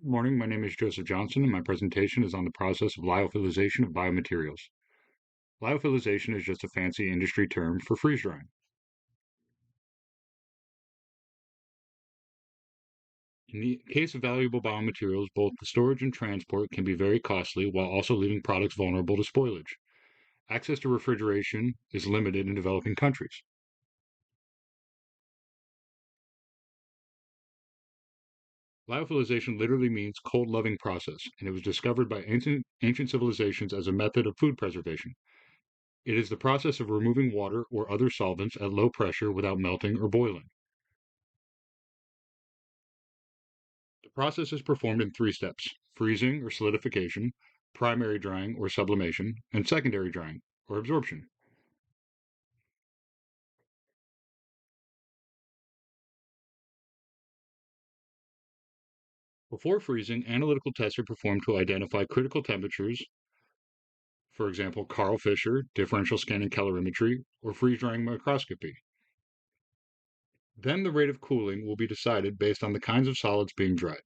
Good morning. My name is Joseph Johnson, and my presentation is on the process of lyophilization of biomaterials. Lyophilization is just a fancy industry term for freeze drying. In the case of valuable biomaterials, both the storage and transport can be very costly while also leaving products vulnerable to spoilage. Access to refrigeration is limited in developing countries. Lyophilization literally means cold loving process, and it was discovered by ancient civilizations as a method of food preservation. It is the process of removing water or other solvents at low pressure without melting or boiling. The process is performed in three steps: freezing or solidification, primary drying or sublimation, and secondary drying or absorption. Before freezing, analytical tests are performed to identify critical temperatures, for example, Carl Fisher, differential scanning calorimetry, or freeze drying microscopy. Then the rate of cooling will be decided based on the kinds of solids being dried.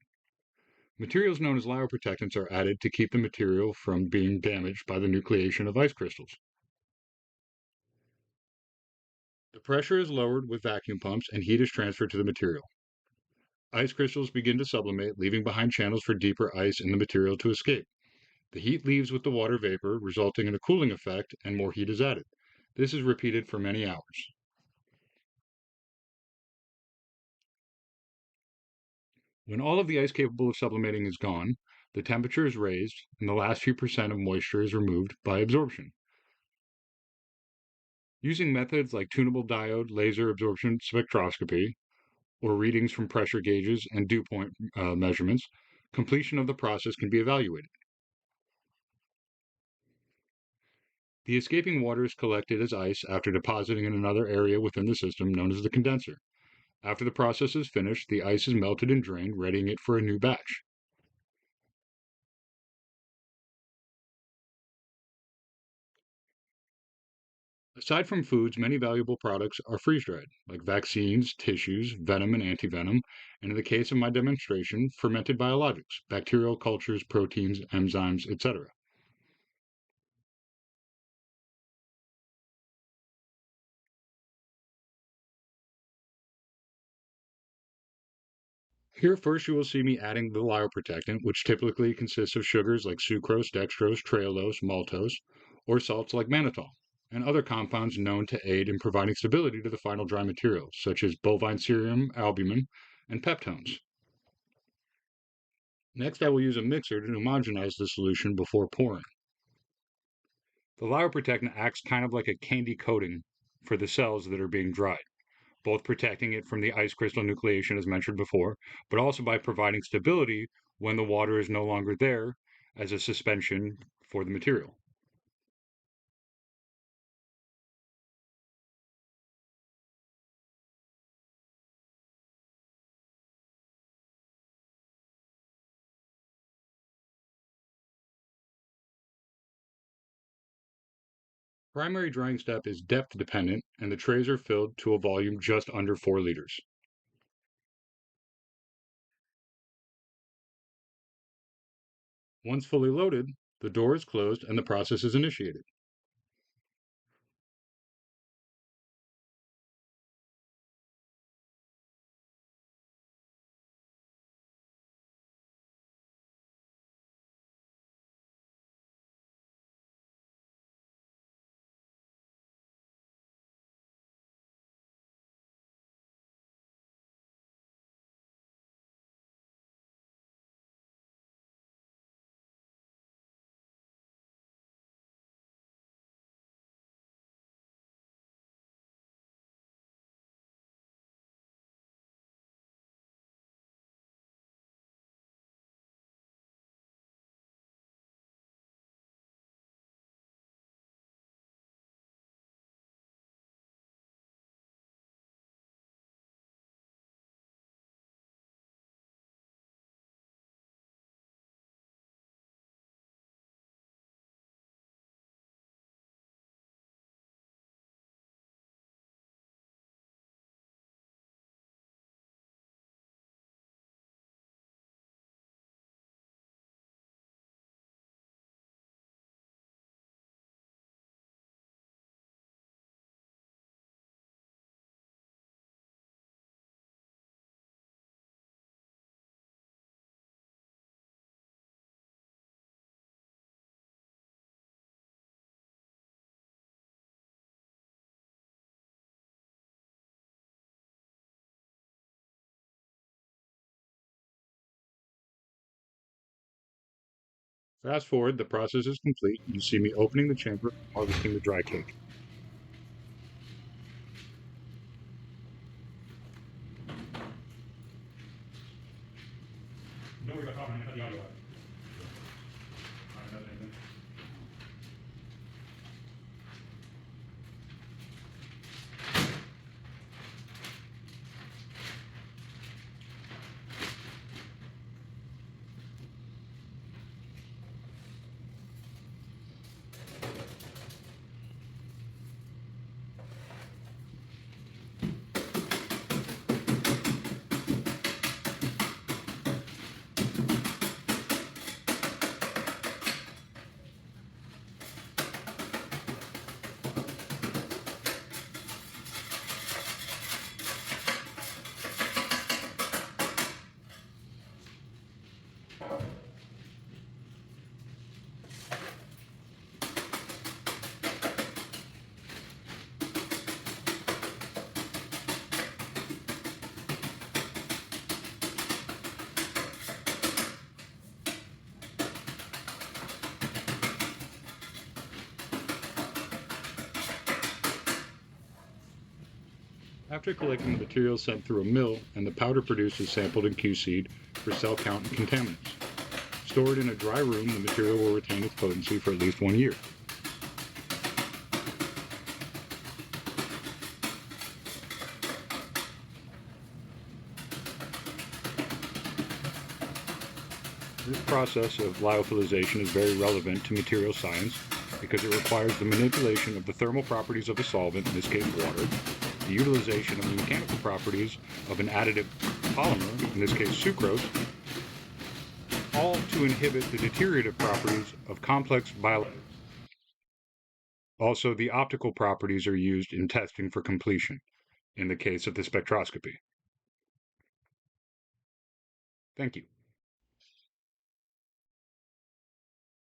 Materials known as lyoprotectants are added to keep the material from being damaged by the nucleation of ice crystals. The pressure is lowered with vacuum pumps and heat is transferred to the material. Ice crystals begin to sublimate, leaving behind channels for deeper ice in the material to escape. The heat leaves with the water vapor, resulting in a cooling effect, and more heat is added. This is repeated for many hours. When all of the ice capable of sublimating is gone, the temperature is raised, and the last few percent of moisture is removed by absorption. Using methods like tunable diode laser absorption spectroscopy, or readings from pressure gauges and dew point measurements, completion of the process can be evaluated. The escaping water is collected as ice after depositing in another area within the system known as the condenser. After the process is finished, the ice is melted and drained, readying it for a new batch. Aside from foods, many valuable products are freeze dried, like vaccines, tissues, venom, and antivenom, and in the case of my demonstration, fermented biologics, bacterial cultures, proteins, enzymes, etc. Here, first, you will see me adding the lyoprotectant, which typically consists of sugars like sucrose, dextrose, trehalose, maltose, or salts like mannitol, and other compounds known to aid in providing stability to the final dry material, such as bovine serum, albumin, and peptones. Next, I will use a mixer to homogenize the solution before pouring. The lyoprotectant acts kind of like a candy coating for the cells that are being dried, both protecting it from the ice crystal nucleation as mentioned before, but also by providing stability when the water is no longer there as a suspension for the material. Primary drying step is depth dependent, and the trays are filled to a volume just under 4 liters. Once fully loaded, the door is closed and the process is initiated. Fast forward, the process is complete. You see me opening the chamber, harvesting the dry cake. Don't worry about talking, I cut the audio out. After collecting the material sent through a mill, and the powder produced is sampled and QC'd for cell count and contaminants. Stored in a dry room, the material will retain its potency for at least 1 year. This process of lyophilization is very relevant to material science because it requires the manipulation of the thermal properties of a solvent, in this case water, the utilization of the mechanical properties of an additive polymer, in this case sucrose, all to inhibit the deteriorative properties of complex biologics. Also, the optical properties are used in testing for completion, in the case of the spectroscopy. Thank you.